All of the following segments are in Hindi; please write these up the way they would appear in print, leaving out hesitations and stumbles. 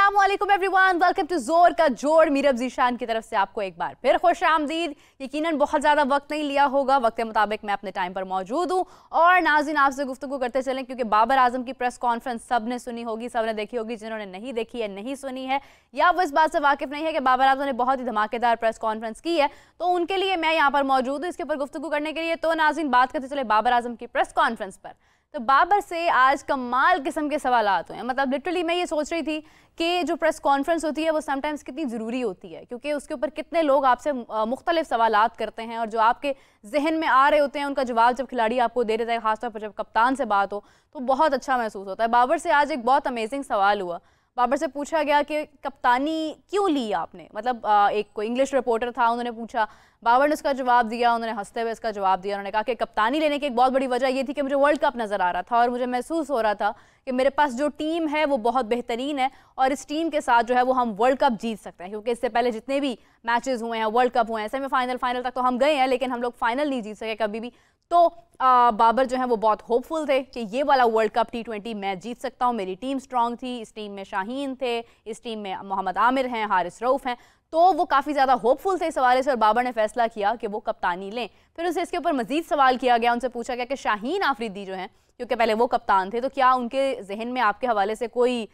अस्सलामुअलैकुम एवरीवन, वेलकम टू जोर का जोड़। मीरब जीशान की तरफ से आपको एक बार फिर खुश आमदीद। यकीनन बहुत ज़्यादा वक्त नहीं लिया होगा, वक्त के मुताबिक मैं अपने टाइम पर मौजूद हूँ और नाज़रीन आपसे गुफ्तगू करते चलें, क्योंकि बाबर आजम की प्रेस कॉन्फ्रेंस सब ने सुनी होगी, सब ने देखी होगी। जिन्होंने नहीं देखी है, नहीं सुनी है, या वो इस बात से वाकिफ़ नहीं है कि बाबर आजम ने बहुत ही धमाकेदार प्रेस कॉन्फ्रेंस की है, तो उनके लिए मैं यहाँ पर मौजूद हूँ इसके ऊपर गुफ्तगू करने के लिए। तो नाज़रीन बात करते चले बाबर आजम की प्रेस कॉन्फ्रेंस पर। तो बाबर से आज कमाल किस्म के सवाल आते हैं। मतलब लिटरली मैं ये सोच रही थी कि जो प्रेस कॉन्फ्रेंस होती है वो समटाइम्स कितनी ज़रूरी होती है, क्योंकि उसके ऊपर कितने लोग आपसे मुख्तलिफ सवालात करते हैं और जो आपके जहन में आ रहे होते हैं उनका जवाब जब खिलाड़ी आपको दे देता है, खासतौर पर जब कप्तान से बात हो तो बहुत अच्छा महसूस होता है। बाबर से आज एक बहुत अमेजिंग सवाल हुआ। बाबर से पूछा गया कि कप्तानी क्यों ली आपने। मतलब एक कोई इंग्लिश रिपोर्टर था, उन्होंने पूछा, बाबर ने उसका जवाब दिया, उन्होंने हंसते हुए इसका जवाब दिया। उन्होंने कहा कि कप्तानी लेने की एक बहुत बड़ी वजह ये थी कि मुझे वर्ल्ड कप नज़र आ रहा था और मुझे महसूस हो रहा था कि मेरे पास जो टीम है वो बहुत बेहतरीन है और इस टीम के साथ जो है वो हम वर्ल्ड कप जीत सकते हैं, क्योंकि इससे पहले जितने भी मैचेस हुए हैं, वर्ल्ड कप हुए हैं, सेमीफाइनल फाइनल तक तो हम गए हैं, लेकिन हम लोग फाइनल नहीं जीत सके कभी भी। तो बाबर जो है वो बहुत होपफुल थे कि ये वाला वर्ल्ड कप T20 मैं जीत सकता हूँ। मेरी टीम स्ट्रांग थी, इस टीम में शाहीन थे, इस टीम में मोहम्मद आमिर हैं, हारिस रऊफ हैं, तो वो काफ़ी ज़्यादा होपफुल थे इस हवाले से और बाबर ने फैसला किया कि वो कप्तानी लें। फिर उनसे इसके ऊपर मजीद सवाल किया गया, उनसे पूछा गया कि शाहीन आफरीदी जो हैं, क्योंकि पहले वो कप्तान थे, तो क्या उनके जहन में आपके हवाले से कोई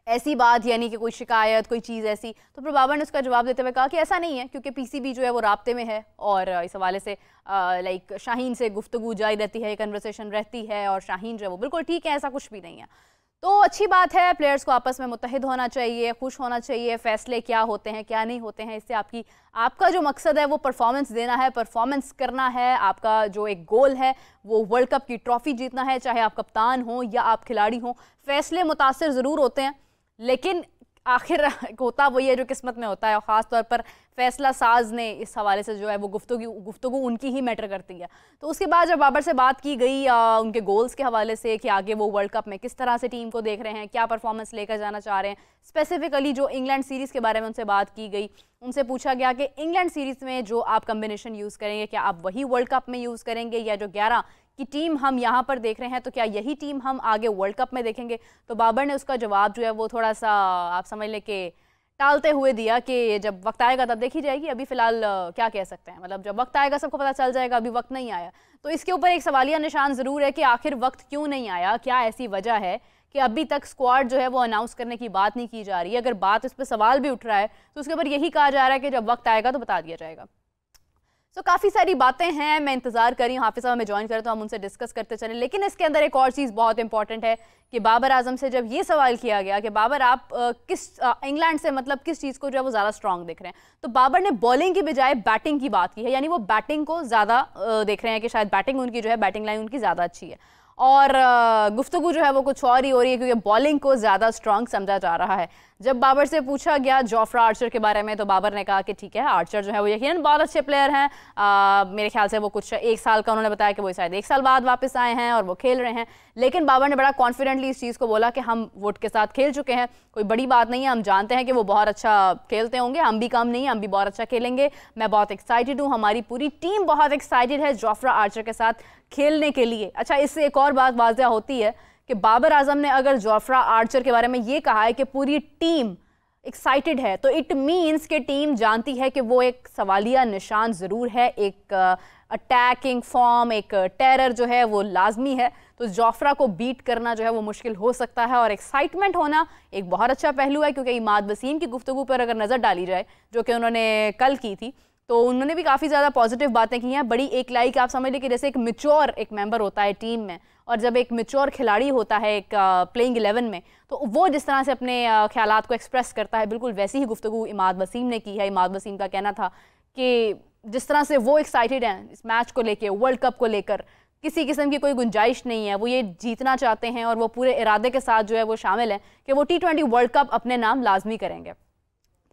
ऐसी बात, यानी कि कोई शिकायत, कोई चीज़ ऐसी। तो फिर बाबर ने उसका जवाब देते हुए कहा कि ऐसा नहीं है, क्योंकि PCB जो है वो राब्ते में है और इस हवाले से लाइक शाहीन से गुफ्तगू जारी रहती है, कन्वर्सेशन रहती है और शाहीन जो है वो बिल्कुल ठीक है, ऐसा कुछ भी नहीं है। तो अच्छी बात है, प्लेयर्स को आपस में मुत्तहिद होना चाहिए, खुश होना चाहिए। फैसले क्या होते हैं, क्या नहीं होते हैं, इससे आपका जो मकसद है वो परफॉर्मेंस देना है, परफॉर्मेंस करना है। आपका जो एक गोल है वो वर्ल्ड कप की ट्रॉफी जीतना है, चाहे आप कप्तान हो या आप खिलाड़ी हो। फैसले मुतासिर ज़रूर होते हैं, लेकिन आखिर होता वही है जो किस्मत में होता है, और ख़ास तौर पर फैसला साज ने इस हवाले से जो है वो गुफ्तगू उनकी ही मैटर करती है। तो उसके बाद जब बाबर से बात की गई उनके गोल्स के हवाले से कि आगे वो वर्ल्ड कप में किस तरह से टीम को देख रहे हैं, क्या परफॉर्मेंस लेकर जाना चाह रहे हैं, स्पेसिफिकली जो इंग्लैंड सीरीज़ के बारे में उनसे बात की गई। उनसे पूछा गया कि इंग्लैंड सीरीज़ में जो आप कम्बिनेशन यूज़ करेंगे, क्या आप वही वर्ल्ड कप में यूज़ करेंगे, या जो 11 की टीम हम यहाँ पर देख रहे हैं तो क्या यही टीम हम आगे वर्ल्ड कप में देखेंगे। तो बाबर ने उसका जवाब जो है वो थोड़ा सा आप समझ लें कि टालते हुए दिया कि जब वक्त आएगा तब देखी जाएगी, अभी फ़िलहाल क्या कह सकते हैं, मतलब जब वक्त आएगा सबको पता चल जाएगा, अभी वक्त नहीं आया। तो इसके ऊपर एक सवालिया निशान ज़रूर है कि आखिर वक्त क्यों नहीं आया, क्या ऐसी वजह है कि अभी तक स्क्वाड जो है वो अनाउंस करने की बात नहीं की जा रही है। अगर बात इस पर सवाल भी उठ रहा है तो उसके ऊपर यही कहा जा रहा है कि जब वक्त आएगा तो बता दिया जाएगा। तो काफ़ी सारी बातें हैं, मैं इंतज़ार कर रही हूँ हाफिज़ साहब हमें ज्वाइन करें तो हम उनसे डिस्कस करते चलें। लेकिन इसके अंदर एक और चीज़ बहुत इंपॉर्टेंट है कि बाबर आजम से जब ये सवाल किया गया कि बाबर आप इंग्लैंड से मतलब किस चीज़ को जो है वो ज़्यादा स्ट्रॉन्ग देख रहे हैं, तो बाबर ने बॉलिंग की बजाय बैटिंग की बात की है। यानी वो बैटिंग को ज़्यादा देख रहे हैं कि शायद बैटिंग उनकी जो है, बैटिंग लाइन उनकी ज़्यादा अच्छी है, और गुफ्तगू जो है वो कुछ और ही हो रही है, क्योंकि बॉलिंग को ज़्यादा स्ट्रॉन्ग समझा जा रहा है। जब बाबर से पूछा गया जोफ्रा आर्चर के बारे में तो बाबर ने कहा कि ठीक है, आर्चर जो है वो यकीनन बहुत अच्छे प्लेयर हैं। मेरे ख्याल से वो कुछ 1 साल का उन्होंने बताया कि वो शायद 1 साल बाद वापस आए हैं और वो खेल रहे हैं। लेकिन बाबर ने बड़ा कॉन्फिडेंटली इस चीज़ को बोला कि हम वुड के साथ खेल चुके हैं, कोई बड़ी बात नहीं है, हम जानते हैं कि वो बहुत अच्छा खेलते होंगे, हम भी कम नहीं, हम भी बहुत अच्छा खेलेंगे। मैं बहुत एक्साइटेड हूँ, हमारी पूरी टीम बहुत एक्साइटेड है जोफ्रा आर्चर के साथ खेलने के लिए। अच्छा, इससे एक और बात वाज़ह होती है कि बाबर आजम ने अगर जोफ्रा आर्चर के बारे में ये कहा है कि पूरी टीम एक्साइटेड है, तो इट मीन्स कि टीम जानती है कि वो एक सवालिया निशान ज़रूर है, एक अटैकिंग फॉर्म, एक टेरर जो है वो लाजमी है। तो जोफ्रा को बीट करना जो है वो मुश्किल हो सकता है, और एक्साइटमेंट होना एक बहुत अच्छा पहलू है, क्योंकि इमाद वसीम की गुफ्तगू पर अगर नज़र डाली जाए जो कि उन्होंने कल की थी, तो उन्होंने भी काफ़ी ज़्यादा पॉजिटिव बातें की हैं। बड़ी एक लाइक आप समझ लें कि जैसे एक मैच्योर एक मेंबर होता है टीम में, और जब एक मैच्योर खिलाड़ी होता है एक प्लेइंग 11 में, तो वो जिस तरह से अपने ख्यालात को एक्सप्रेस करता है, बिल्कुल वैसी ही गुफ्तगू इमाद वसीम ने की है। इमाद वसीम का कहना था कि जिस तरह से वो एक्साइटेड हैं इस मैच को लेकर, वर्ल्ड कप को लेकर, किसी किस्म की कोई गुंजाइश नहीं है, वो ये जीतना चाहते हैं और वो पूरे इरादे के साथ जो है वो शामिल हैं कि वो T20 वर्ल्ड कप अपने नाम लाजमी करेंगे।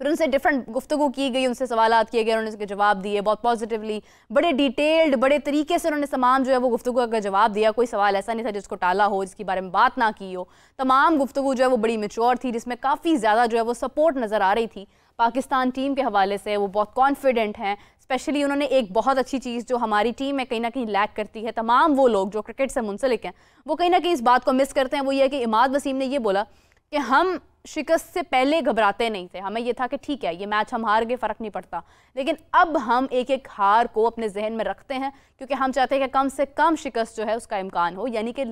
फिर उनसे डिफरेंट गुफ्तगू की गई, उनसे सवालात किए गए, उन्होंने उसके जवाब दिए बहुत पॉजिटिवली, बड़े डिटेल्ड, बड़े तरीके से उन्होंने तमाम जो है वो गुफ्तगू का जवाब दिया। कोई सवाल ऐसा नहीं था जिसको टाला हो, जिसके बारे में बात ना की हो। तमाम गुफ्तगू जो है वो बड़ी मैच्योर थी, जिसमें काफ़ी ज़्यादा जो है वो सपोर्ट नज़र आ रही थी पाकिस्तान टीम के हवाले से। वो बहुत कॉन्फिडेंट हैं। स्पेशली उन्होंने एक बहुत अच्छी चीज़ जो हमारी टीम में कहीं ना कहीं लैक करती है, तमाम वो लोग जो क्रिकेट से मुंसलिक हैं वो कहीं ना कहीं इस बात को मिस करते हैं, वो ये है कि इमाद वसीम ने ये बोला कि हम शिकस्त से पहले घबराते नहीं थे, हमें ये था कि ठीक है ये मैच हम हार गए, फ़र्क नहीं पड़ता। लेकिन अब हम एक एक हार को अपने जहन में रखते हैं, क्योंकि हम चाहते हैं कि कम से कम शिकस्त जो है उसका इम्कान हो, यानी कि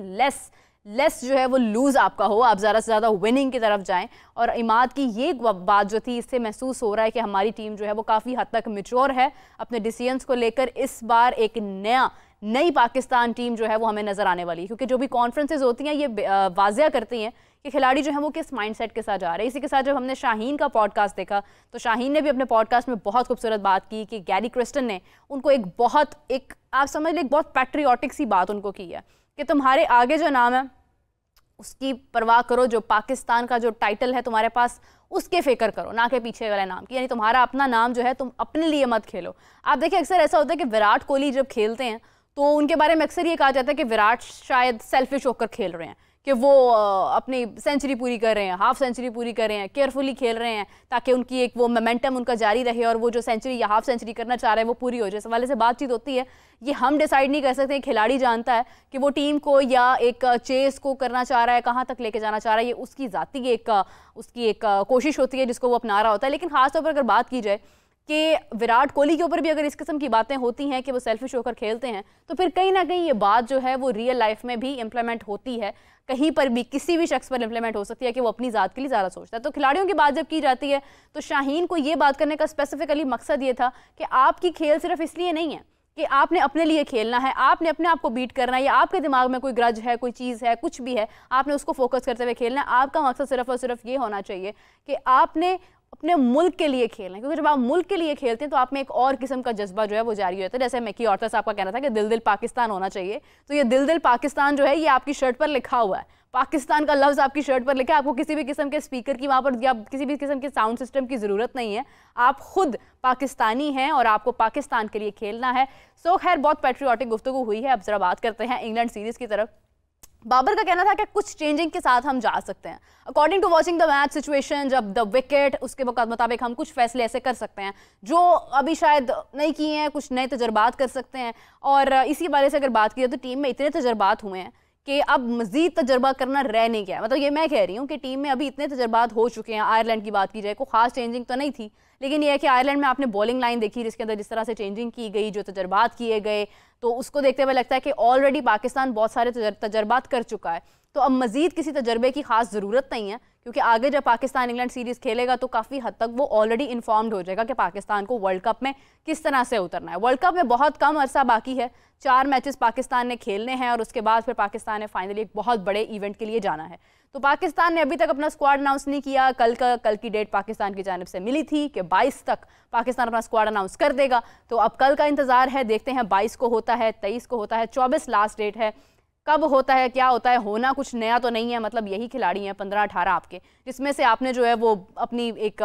लेस जो है वो लूज़ आपका हो, आप ज़्यादा से ज़्यादा विनिंग की तरफ जाएं। और इमाद की ये बात जो थी, इससे महसूस हो रहा है कि हमारी टीम जो है वो काफ़ी हद तक मैच्योर है अपने डिसीजंस को लेकर। इस बार एक नई पाकिस्तान टीम जो है वो हमें नज़र आने वाली है, क्योंकि जो भी कॉन्फ्रेंसेज होती हैं ये वाज़िया करती हैं कि खिलाड़ी जो है वो किस माइंडसेट के साथ जा रहे हैं। इसी के साथ जब हमने शाहीन का पॉडकास्ट देखा तो शाहीन ने भी अपने पॉडकास्ट में बहुत खूबसूरत बात की कि गैरी क्रिस्टन ने उनको एक आप समझ लें एक बहुत पैट्रियाटिक सी बात उनको की है कि तुम्हारे आगे जो नाम है उसकी परवाह करो, जो पाकिस्तान का जो टाइटल है तुम्हारे पास उसके फिक्र करो, ना कि पीछे वाले नाम की। यानी तुम्हारा अपना नाम जो है तुम अपने लिए मत खेलो। आप देखिए अक्सर ऐसा होता है कि विराट कोहली जब खेलते हैं तो उनके बारे में अक्सर ये कहा जाता है कि विराट शायद सेल्फिश होकर खेल रहे हैं, कि वो अपनी सेंचुरी पूरी कर रहे हैं, हाफ सेंचुरी पूरी कर रहे हैं, केयरफुली खेल रहे हैं ताकि उनकी एक वो मोमेंटम उनका जारी रहे और वो जो सेंचुरी या हाफ सेंचुरी करना चाह रहे हैं वो पूरी हो जाए। इस हवाले से बातचीत होती है, ये हम डिसाइड नहीं कर सकते, खिलाड़ी जानता है कि वो टीम को या एक चेस को करना चाह रहा है, कहाँ तक लेके जाना चाह रहा है, ये उसकी ज़ाती उसकी एक कोशिश होती है जिसको वो अपना रहा होता है। लेकिन खासतौर पर अगर बात की जाए कि विराट कोहली के ऊपर भी अगर इस किस्म की बातें होती हैं कि वो सेल्फिश होकर खेलते हैं, तो फिर कहीं ना कहीं ये बात जो है वो रियल लाइफ में भी इम्प्लीमेंट होती है, कहीं पर भी किसी भी शख्स पर इम्प्लीमेंट हो सकती है कि वो अपनी ज़ात के लिए ज़्यादा सोचता है। तो खिलाड़ियों की बात जब की जाती है तो शाहीन को ये बात करने का स्पेसिफिकली मकसद ये था कि आपकी खेल सिर्फ इसलिए नहीं है कि आपने अपने लिए खेलना है, आपने अपने आप को बीट करना है, या आपके दिमाग में कोई ग्रज है, कोई चीज़ है, कुछ भी है, आपने उसको फोकस करते हुए खेलना है। आपका मकसद सिर्फ और सिर्फ ये होना चाहिए कि आपने अपने मुल्क के लिए खेलना है, क्योंकि जब आप मुल्क के लिए खेलते हैं तो आप में एक और किस्म का जज्बा जो है वो जारी होता है। जैसे मैकी ऑर्टर साहब का कहना था कि दिल दिल पाकिस्तान होना चाहिए, तो ये दिल दिल पाकिस्तान जो है ये आपकी शर्ट पर लिखा हुआ है, पाकिस्तान का लफ्ज़ आपकी शर्ट पर लिखा है। आपको किसी भी किस्म के स्पीकर की वहाँ पर या किसी भी किस्म के साउंड सिस्टम की ज़रूरत नहीं है, आप खुद पाकिस्तानी हैं और आपको पाकिस्तान के लिए खेलना है। सो खैर बहुत पैट्रियाटिक गुफ्तगू हुई है। अब जरा बात करते हैं इंग्लैंड सीरीज़ की तरफ। बाबर का कहना था कि कुछ चेंजिंग के साथ हम जा सकते हैं, according to watching the match situation, जब द विकेट, उसके मुताबिक हम कुछ फैसले ऐसे कर सकते हैं जो अभी शायद नहीं किए हैं, कुछ नए तजर्बात कर सकते हैं। और इसी बारे से अगर बात की जाए तो टीम में इतने तजर्बात हुए हैं कि अब मजीद तजर्बा करना रह नहीं गया। मतलब ये मैं कह रही हूँ कि टीम में अभी इतने तजर्बात हो चुके हैं। आयरलैंड की बात की जाए, कोई खास चेंजिंग तो नहीं थी, लेकिन यह है कि आयरलैंड में आपने बॉलिंग लाइन देखी जिसके अंदर जिस तरह से चेंजिंग की गई, जो तजर्बात किए गए, तो उसको देखते हुए लगता है कि ऑलरेडी पाकिस्तान बहुत सारे तजर्बात कर चुका है। तो अब मजीद किसी तजर्बे की खास ज़रूरत नहीं है, क्योंकि आगे जब पाकिस्तान इंग्लैंड सीरीज़ खेलेगा तो काफ़ी हद तक वो ऑलरेडी इन्फॉर्म्ड हो जाएगा कि पाकिस्तान को वर्ल्ड कप में किस तरह से उतरना है। वर्ल्ड कप में बहुत कम अरसा बाकी है, 4 मैचेस पाकिस्तान ने खेलने हैं और उसके बाद फिर पाकिस्तान ने फाइनली एक बहुत बड़े इवेंट के लिए जाना है। तो पाकिस्तान ने अभी तक अपना स्क्वाड अनाउंस नहीं किया। कल की डेट पाकिस्तान की जानिब से मिली थी कि 22 तक पाकिस्तान अपना स्क्वाड अनाउंस कर देगा। तो अब कल का इंतज़ार है, देखते हैं 22 को होता है, 23 को होता है, 24 लास्ट डेट है, कब होता है, क्या होता है। होना कुछ नया तो नहीं है, मतलब यही खिलाड़ी हैं 15-18 आपके, जिसमें से आपने जो है वो अपनी एक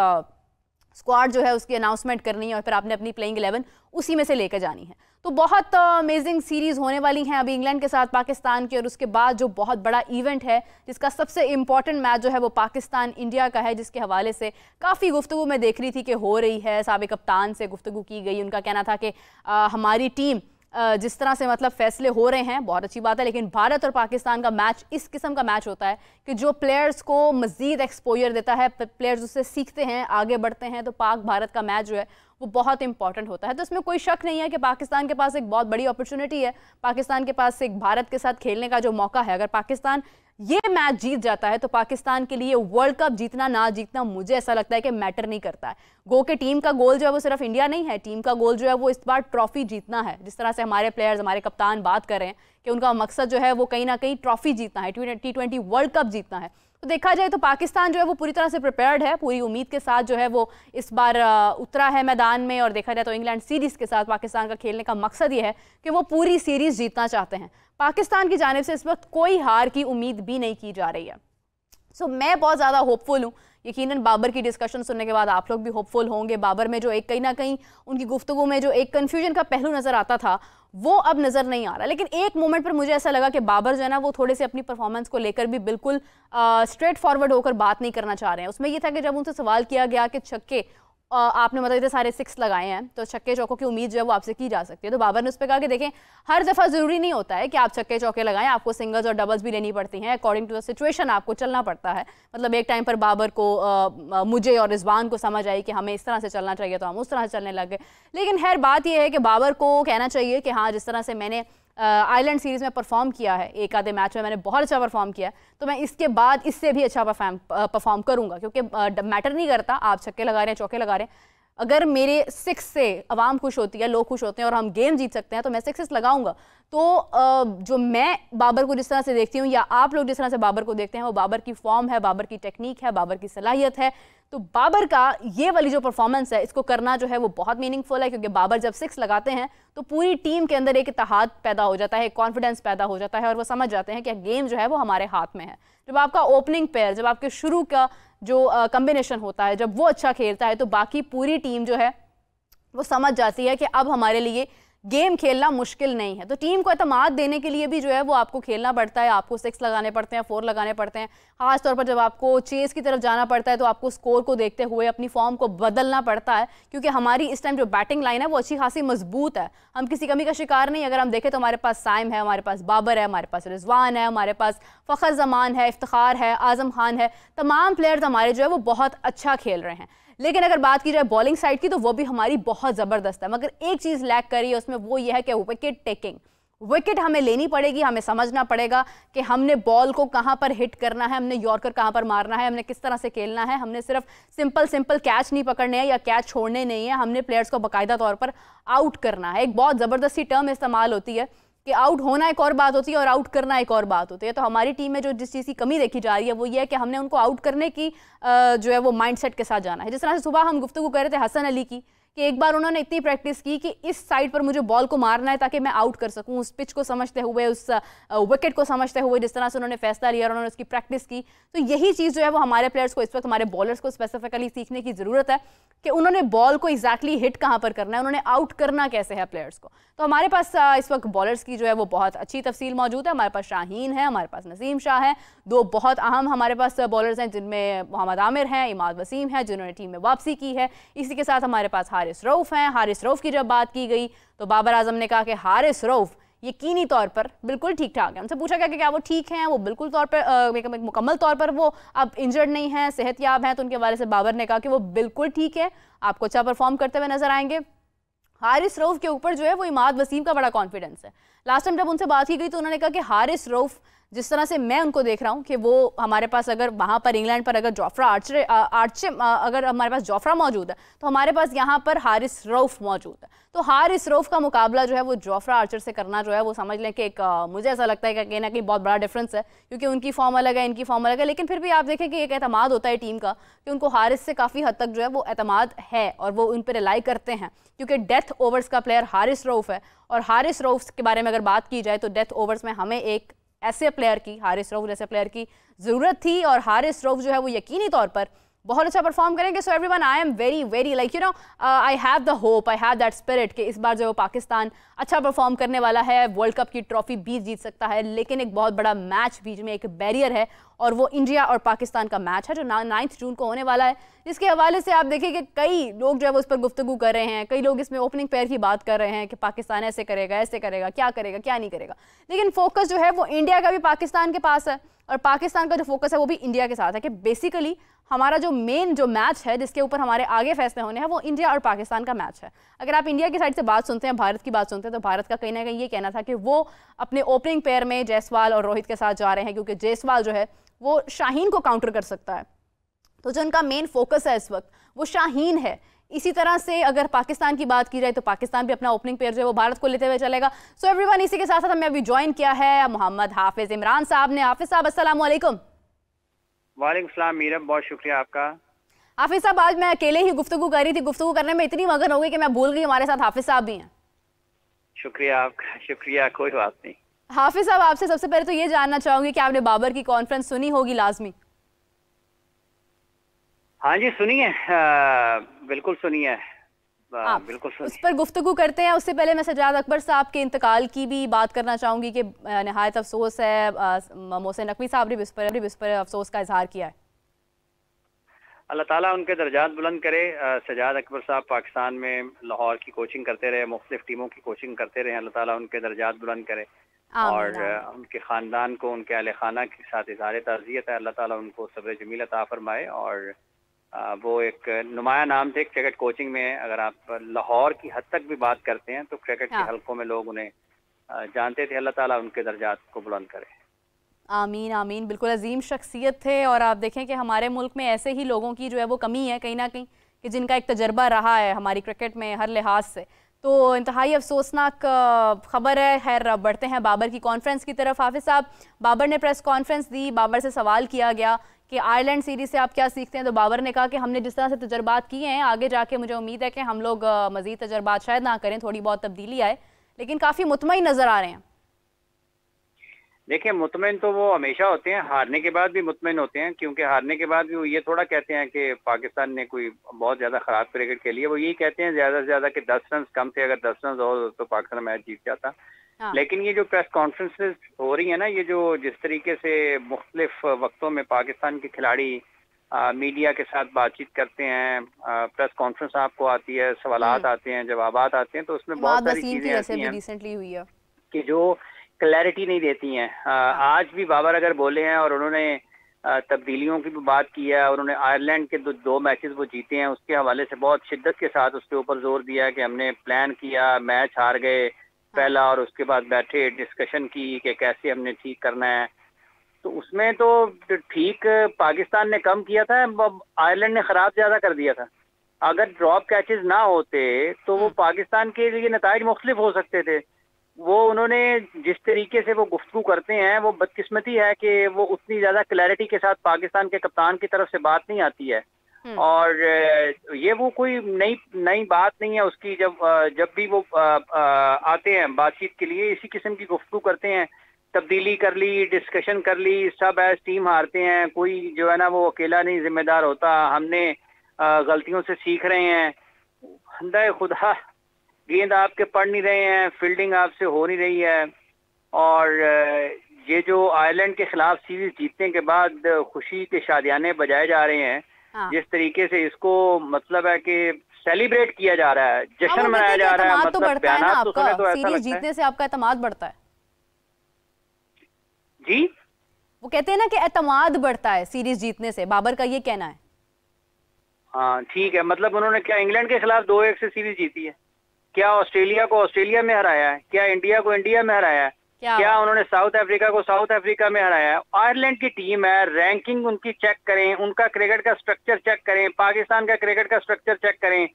स्क्वाड जो है उसकी अनाउंसमेंट करनी है और फिर आपने अपनी प्लेइंग 11 उसी में से लेकर जानी है। तो बहुत अमेजिंग सीरीज़ होने वाली हैं अभी इंग्लैंड के साथ पाकिस्तान की। और उसके बाद जो बहुत बड़ा इवेंट है जिसका सबसे इंपॉर्टेंट मैच जो है वो पाकिस्तान इंडिया का है, जिसके हवाले से काफ़ी गुफ्तगू मैं देख रही थी कि हो रही है। साबिक कप्तान से गुफ्तगू की गई, उनका कहना था कि हमारी टीम जिस तरह से मतलब फैसले हो रहे हैं बहुत अच्छी बात है, लेकिन भारत और पाकिस्तान का मैच इस किस्म का मैच होता है कि जो प्लेयर्स को मज़ीद एक्सपोजर देता है, प्लेयर्स उससे सीखते हैं, आगे बढ़ते हैं। तो पाक भारत का मैच जो है वो बहुत इंपॉर्टेंट होता है। तो इसमें कोई शक नहीं है कि पाकिस्तान के पास एक बहुत बड़ी अपॉर्चुनिटी है, पाकिस्तान के पास एक भारत के साथ खेलने का जो मौका है। अगर पाकिस्तान ये मैच जीत जाता है तो पाकिस्तान के लिए वर्ल्ड कप जीतना ना जीतना मुझे ऐसा लगता है कि मैटर नहीं करता है। गो के टीम का गोल जो है वो सिर्फ इंडिया नहीं है, टीम का गोल जो है वो इस बार ट्रॉफी जीतना है। जिस तरह से हमारे प्लेयर्स, हमारे कप्तान बात कर रहे हैं कि उनका मकसद जो है वो कहीं ना कहीं ट्रॉफी जीतना है, T20 वर्ल्ड कप जीतना है। तो देखा जाए तो पाकिस्तान जो है वो पूरी तरह से प्रिपेयर्ड है, पूरी उम्मीद के साथ जो है वो इस बार उतरा है मैदान में। और देखा जाए तो इंग्लैंड सीरीज़ के साथ पाकिस्तान का खेलने का मकसद ये है कि वो पूरी सीरीज़ जीतना चाहते हैं। पाकिस्तान की जानिब से इस वक्त कोई हार की उम्मीद भी नहीं की जा रही है। सो मैं बहुत ज़्यादा होपफुल हूँ। यकीनन बाबर की डिस्कशन सुनने के बाद आप लोग भी होपफुल होंगे। बाबर में जो एक कहीं ना कहीं उनकी गुफ्तगू में जो एक कन्फ्यूजन का पहलू नज़र आता था वो अब नज़र नहीं आ रहा। लेकिन एक मोमेंट पर मुझे ऐसा लगा कि बाबर जो है ना वो थोड़े से अपनी परफॉर्मेंस को लेकर भी बिल्कुल स्ट्रेट फॉरवर्ड होकर बात नहीं करना चाह रहे हैं। उसमें यह था कि जब उनसे सवाल किया गया कि छक्के आपने मतलब इतने सारे 6 लगाए हैं तो छक्के चौकों की उम्मीद जो है वो आपसे की जा सकती है। तो बाबर ने उस पर कहा कि देखें, हर दफ़ा ज़रूरी नहीं होता है कि आप छक्के चौके लगाएं, आपको सिंगल्स और डबल्स भी लेनी पड़ती हैं, अकॉर्डिंग टू द सिचुएशन आपको चलना पड़ता है। मतलब एक टाइम पर बाबर को मुझे और रिजवान को समझ आई कि हमें इस तरह से चलना चाहिए तो हम उस तरह से चलने लग गए। लेकिन खैर बात यह है कि बाबर को कहना चाहिए कि हाँ, जिस तरह से मैंने आयरलैंड सीरीज़ में परफॉर्म किया है, एक आधे मैच में मैंने बहुत अच्छा परफॉर्म किया है, तो मैं इसके बाद इससे भी अच्छा परफॉर्म करूंगा, क्योंकि मैटर नहीं करता आप छक्के लगा रहे हैं चौके लगा रहे हैं, अगर मेरे 6 से अवाम खुश होती है, लोग खुश होते हैं और हम गेम जीत सकते हैं तो मैं 6 लगाऊंगा। तो जो मैं बाबर को जिस तरह से देखती हूँ या आप लोग जिस तरह से बाबर को देखते हैं, वो बाबर की फॉर्म है, बाबर की टेक्निक है, बाबर की सलाहियत है। तो बाबर का ये वाली जो परफॉर्मेंस है, इसको करना जो है वो बहुत मीनिंगफुल है, क्योंकि बाबर जब 6 लगाते हैं तो पूरी टीम के अंदर एक इत्तेहाद पैदा हो जाता है, कॉन्फिडेंस पैदा हो जाता है और वो समझ जाते हैं कि गेम जो है वो हमारे हाथ में है। जब आपका ओपनिंग पेयर, जब आपके शुरू का जो कॉम्बिनेशन होता है, जब वो अच्छा खेलता है तो बाकी पूरी टीम जो है वो समझ जाती है कि अब हमारे लिए गेम खेलना मुश्किल नहीं है। तो टीम को एतमाद देने के लिए भी जो है वो आपको खेलना पड़ता है, आपको 6 लगाने पड़ते हैं, 4 लगाने पड़ते हैं। खास तौर पर जब आपको चेस की तरफ जाना पड़ता है तो आपको स्कोर को देखते हुए अपनी फॉर्म को बदलना पड़ता है, क्योंकि हमारी इस टाइम जो बैटिंग लाइन है वो अच्छी खासी मजबूत है, हम किसी कमी का शिकार नहीं। अगर हम देखें तो हमारे पास साइम है, हमारे पास बाबर है, हमारे पास रिजवान है, हमारे पास फ़खर जमान है, इफ्तिखार है, आजम खान है, तमाम प्लेयर्स हमारे जो है वो बहुत अच्छा खेल रहे हैं। लेकिन अगर बात की जाए बॉलिंग साइड की तो वो भी हमारी बहुत ज़बरदस्त है, मगर एक चीज़ लैक करी है उसमें, वो ये है कि विकेट टेकिंग। विकेट हमें लेनी पड़ेगी, हमें समझना पड़ेगा कि हमने बॉल को कहां पर हिट करना है, हमने यॉर्कर कहां पर मारना है, हमने किस तरह से खेलना है। हमने सिर्फ सिंपल कैच नहीं पकड़ने हैं या कैच छोड़ने नहीं है, हमने प्लेयर्स को बाकायदा तौर पर आउट करना है। एक बहुत ज़बरदस्ती टर्म इस्तेमाल होती है कि आउट होना एक और बात होती है और आउट करना एक और बात होती है। तो हमारी टीम में जो जिस चीज़ की कमी देखी जा रही है वो ये है कि हमने उनको आउट करने की जो है वो माइंडसेट के साथ जाना है। जिस तरह से सुबह हम गुफ्तगू कर रहे थे हसन अली की, कि एक बार उन्होंने इतनी प्रैक्टिस की कि इस साइड पर मुझे बॉल को मारना है ताकि मैं आउट कर सकूं, उस पिच को समझते हुए, उस विकेट को समझते हुए, जिस तरह से उन्होंने फैसला लिया और उन्होंने उसकी प्रैक्टिस की। तो यही चीज़ जो है वो हमारे प्लेयर्स को इस वक्त, हमारे बॉलर्स को स्पेसिफिकली सीखने की ज़रूरत है कि उन्होंने बॉल को एग्जैक्टली हिट कहाँ पर करना है, उन्होंने आउट करना कैसे है प्लेयर्स को। तो हमारे पास इस वक्त बॉलर्स की जो है वो बहुत अच्छी तफसील मौजूद है। हमारे पास शाहीन है, हमारे पास नसीम शाह है, 2 बहुत अहम हमारे पास बॉलर्स हैं, जिनमें मोहम्मद आमिर हैं, इमाद वसीम है, जिन्होंने टीम में वापसी की है। इसी के साथ हमारे पास हारिस रऊफ हैं। हारिस रऊफ की जब बात की गई तो बाबर आजम ने कहा कि हारिस रऊफ यकीनी तौर पर बिल्कुल ठीक ठाक है। उनसे पूछा गया कि क्या वो ठीक हैं, वो बिल्कुल तौर पर मुकम्मल तौर पर वो अब इंजर्ड नहीं है, सेहतयाब हैं। तो उनके हवाले से बाबर ने कहा कि वो बिल्कुल ठीक है, आपको अच्छा परफॉर्म करते हुए नजर आएंगे। हारिस रऊफ के ऊपर जो है वो इमाद वसीम का बड़ा कॉन्फिडेंस है। लास्ट टाइम जब उनसे बात की गई तो उन्होंने कहा कि हारिस रऊफ जिस तरह से मैं उनको देख रहा हूं कि वो हमारे पास, अगर वहां पर इंग्लैंड पर अगर जोफ्रा आर्चर अगर हमारे पास जोफ्रा मौजूद है तो हमारे पास यहाँ पर हारिस रऊफ मौजूद है। तो हारिस रऊफ का मुकाबला जो है वो जोफ्रा आर्चर से करना जो है वो समझ लें कि एक मुझे ऐसा लगता है कि कहीं ना कहीं बहुत बड़ा डिफरेंस है, क्योंकि उनकी फॉर्म अलग है, इनकी फॉर्म अलग है। लेकिन फिर भी आप देखें कि एक एतमाद होता है टीम का कि उनको हारिस से काफ़ी हद तक जो है वो एतमाद है और वो उन पर रिलाई करते हैं, क्योंकि डेथ ओवर्स का प्लेयर हारिस रऊफ है। और हारिस रऊफ के बारे में अगर बात की जाए तो डेथ ओवर्स में हमें एक ऐसे प्लेयर की, हारिस रऊफ जैसे प्लेयर की ज़रूरत थी, और हारिस रऊफ जो है वो यकीनी तौर पर बहुत अच्छा परफॉर्म करेंगे। So everyone, I am very like I have the hope, I have that spirit कि इस बार जो पाकिस्तान अच्छा परफॉर्म करने वाला है, वर्ल्ड कप की ट्रॉफी भी जीत सकता है। लेकिन एक बहुत बड़ा मैच बीच में, एक बैरियर है, और वो इंडिया और पाकिस्तान का मैच है जो 9 जून को होने वाला है, जिसके हवाले से आप देखिए कि कई लोग जो है वो उस पर गुफ्तगू कर रहे हैं, कई लोग इसमें ओपनिंग पेयर की बात कर रहे हैं कि पाकिस्तान ऐसे करेगा, क्या करेगा, क्या नहीं करेगा। लेकिन फोकस जो है वो इंडिया का भी पाकिस्तान के पास है और पाकिस्तान का जो फोकस है वो भी इंडिया के साथ है, कि बेसिकली हमारा जो मेन जो मैच है जिसके ऊपर हमारे आगे फैसले होने हैं वो इंडिया और पाकिस्तान का मैच है। अगर आप इंडिया की साइड से बात सुनते हैं, भारत की बात सुनते हैं, तो भारत का कहीं ना कहीं ये कहना था कि वो अपने ओपनिंग पेयर में जायसवाल और रोहित के साथ जा रहे हैं, क्योंकि जायसवाल जो है वो शाहीन को काउंटर कर सकता है। तो जो उनका मेन फोकस है इस वक्त वो शाहीन है। इसी तरह से अगर पाकिस्तान की बात की जाए तो पाकिस्तान भी अपना ओपनिंग पेयर जो है वो भारत को लेते हुए चलेगा। सो एवरीवन, इसी के साथ साथ हमें अभी ज्वाइन किया है मोहम्मद हाफिज इमरान साहब ने। हाफिज साहब, अस्सलाम वालेकुम। वालेकुम सलाम मीरम, बहुत शुक्रिया आपका। हाफिज साहब, आज मैं अकेले ही गुफ्तगू कर रही थी, गुफ्तगू करने में इतनी मगन हो गई कि मैं भूल गई हमारे साथ हाफिज साहब भी हैं। शुक्रिया आपका, शुक्रिया, कोई बात नहीं। हाफिज साहब, आपसे सबसे पहले तो ये जानना चाहूंगी कि आपने बाबर की कॉन्फ्रेंस सुनी होगी लाजमी। हाँ जी, सुनिए, बिल्कुल सुनिए, बिल्कुल सुनिए। उस पर गुफ्तगू करते हैं। उससे पहले मैं सजाद अकबर साहब के इंतकाल की भी बात करना चाहूंगी कि नहायत अफसोस है, मोहसिन नकवी साहब ने भी इस पर अफसोस का इजहार किया है। अल्लाह ताला उनके दर्जात बुलंद करे। सजाद अकबर साहब पाकिस्तान में लाहौर की कोचिंग करते रहे, मुख्तलिफ टीमों की कोचिंग करते रहे। अल्लाह ताला उनके दर्जात बुलंद करे और आमीन आमीन। उनके ख़ानदान को, उनके अहले खाना के साथ इज़हार ताज़ियत है। अल्लाह ताला उनको सब्र जमील अता फरमाए। और वो एक नुमाया नाम थे क्रिकेट कोचिंग में। अगर आप लाहौर की हद तक भी बात करते हैं तो क्रिकेट के हाँ। हलकों में लोग उन्हें जानते थे। अल्लाह ताला उनके दर्जात को बुलंद करे। आमीन आमीन। बिल्कुल अजीम शख्सियत थे और आप देखें कि हमारे मुल्क में ऐसे ही लोगों की जो है वो कमी है कहीं ना कहीं, कि जिनका एक तजर्बा रहा है हमारी क्रिकेट में हर लिहाज से। तो इंतहाई अफसोसनाक खबर है। खैर बढ़ते हैं बाबर की कॉन्फ्रेंस की तरफ। हाफिज साहब, बाबर ने प्रेस कॉन्फ्रेंस दी, बाबर से सवाल किया गया कि आयरलैंड सीरीज़ से आप क्या सीखते हैं, तो बाबर ने कहा कि हमने जिस तरह से तजर्बात किए हैं आगे जाके मुझे उम्मीद है कि हम लोग मज़ीद तजर्बात शायद ना करें, थोड़ी बहुत तब्दीली आए, लेकिन काफ़ी मुतमईन नज़र आ रहे हैं। देखिए, मुतमिन तो वो हमेशा होते हैं, हारने के बाद भी मुतमिन होते हैं, क्योंकि हारने के बाद भी वो ये थोड़ा कहते हैं कि पाकिस्तान ने कोई बहुत ज़्यादा ख़राब क्रिकेट खेली है। वो यही कहते हैं ज़्यादा से ज़्यादा कि 10 रन कम थे, अगर 10 रन हो तो पाकिस्तान मैच जीत जाता। हाँ। लेकिन ये जो प्रेस कॉन्फ्रेंसेस हो रही है ना, ये जो जिस तरीके से मुख्तलिफ वक्तों में पाकिस्तान के खिलाड़ी मीडिया के साथ बातचीत करते हैं, प्रेस कॉन्फ्रेंस आपको आती है, सवालात आते हैं, जवाबात आते हैं, तो उसमें बहुत सारी चीज़ें ऐसी हैं रिसेंटली हुई है कि जो क्लैरिटी नहीं देती हैं। आज भी बाबर अगर बोले हैं और उन्होंने तब्दीलियों की भी बात की है, और उन्होंने आयरलैंड के दो मैचेस वो जीते हैं, उसके हवाले से बहुत शिद्दत के साथ उसके ऊपर जोर दिया कि हमने प्लान किया, मैच हार गए पहला, और उसके बाद बैठे डिस्कशन की कि कैसे हमने ठीक करना है। तो उसमें तो ठीक पाकिस्तान ने कम किया था, आयरलैंड ने ख़राब ज़्यादा कर दिया था। अगर ड्रॉप कैचेस ना होते तो वो पाकिस्तान के लिए नताइज मुख्तलिफ हो सकते थे। वो उन्होंने जिस तरीके से वो गुफ्तगू करते हैं, वो बदकिस्मती है कि वो उतनी ज़्यादा क्लैरिटी के साथ पाकिस्तान के कप्तान की तरफ से बात नहीं आती है। और ये वो कोई नई बात नहीं है उसकी। जब भी वो आते हैं बातचीत के लिए, इसी किस्म की गुफ्तगू करते हैं, तब्दीली कर ली, डिस्कशन कर ली, सब एज टीम हारते हैं, कोई जो है ना वो अकेला नहीं जिम्मेदार होता, हमने गलतियों से सीख रहे हैं। खुदा खुदा गेंद आपके पड़ नहीं रहे हैं, फील्डिंग आपसे हो नहीं रही है, और ये जो आयरलैंड के खिलाफ सीरीज जीतने के बाद खुशी के शादियाने बजाए जा रहे हैं, जिस तरीके से इसको मतलब है कि सेलिब्रेट किया जा रहा है, जश्न मनाया जा रहा है, मतलब बयानात तो सुने तो ऐसा लगता है जीतने से आपका एतमाद बढ़ता है। जी, वो कहते हैं ना कि एतमाद बढ़ता है सीरीज जीतने से, बाबर का ये कहना है। हाँ ठीक है, मतलब उन्होंने क्या इंग्लैंड के खिलाफ 2-1 से सीरीज जीती है? क्या ऑस्ट्रेलिया को ऑस्ट्रेलिया में हराया है? क्या इंडिया को इंडिया में हराया है? क्या उन्होंने साउथ अफ्रीका को साउथ अफ्रीका में हराया है? आयरलैंड की टीम है, रैंकिंग उनकी चेक करें, उनका क्रिकेट का स्ट्रक्चर चेक करें, पाकिस्तान का क्रिकेट का स्ट्रक्चर चेक करें,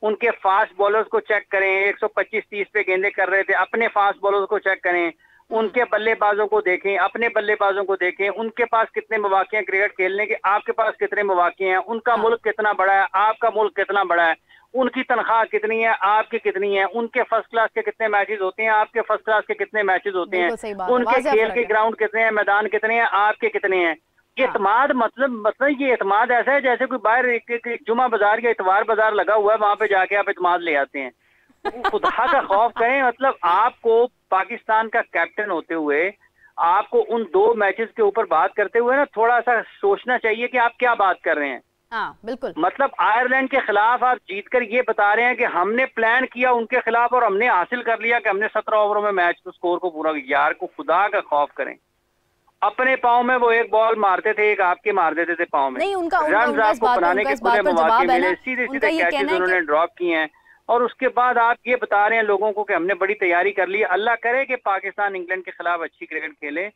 उनके फास्ट बॉलर्स को चेक करें, 125-30 पे गेंदें कर रहे थे, अपने फास्ट बॉलर्स को चेक करें, उनके बल्लेबाजों को देखें, अपने बल्लेबाजों को देखें, उनके पास कितने मौके हैं क्रिकेट खेलने के, आपके पास कितने मौके हैं, उनका मुल्क कितना बड़ा है, आपका मुल्क कितना बड़ा है, उनकी तनख्वाह कितनी है, आपकी कितनी है, उनके फर्स्ट क्लास के कितने मैचेस होते हैं, आपके फर्स्ट क्लास के कितने मैचेस होते हैं, उनके खेल के ग्राउंड कितने हैं, मैदान कितने हैं, आपके कितने हैं। एतमाद मतलब ये एतमाद ऐसा है जैसे कोई बाहर एक जुमा बाजार या इतवार बाजार लगा हुआ है, वहां पे जाके आप एतमाद ले आते हैं। खुदा का खौफ करें। मतलब आपको पाकिस्तान का कैप्टन होते हुए आपको उन 2 मैचेस के ऊपर बात करते हुए ना थोड़ा सा सोचना चाहिए कि आप क्या बात कर रहे हैं। हाँ बिल्कुल। मतलब आयरलैंड के खिलाफ आप जीतकर ये बता रहे हैं कि हमने प्लान किया उनके खिलाफ और हमने हासिल कर लिया कि हमने 17 ओवरों में मैच को स्कोर को पूरा किया। यार को खुदा का खौफ करें। अपने पाँव में वो एक बॉल मारते थे, एक आपके मार देते थे पाँव में। नहीं, उनका रन आपको बनाने के पूरे मौके मिले, सीधे सीधे कैचेस उन्होंने ड्रॉप किए हैं, और उसके बाद आप ये बता रहे हैं लोगों को कि हमने बड़ी तैयारी कर ली। अल्लाह करे कि पाकिस्तान इंग्लैंड के खिलाफ अच्छी क्रिकेट खेले,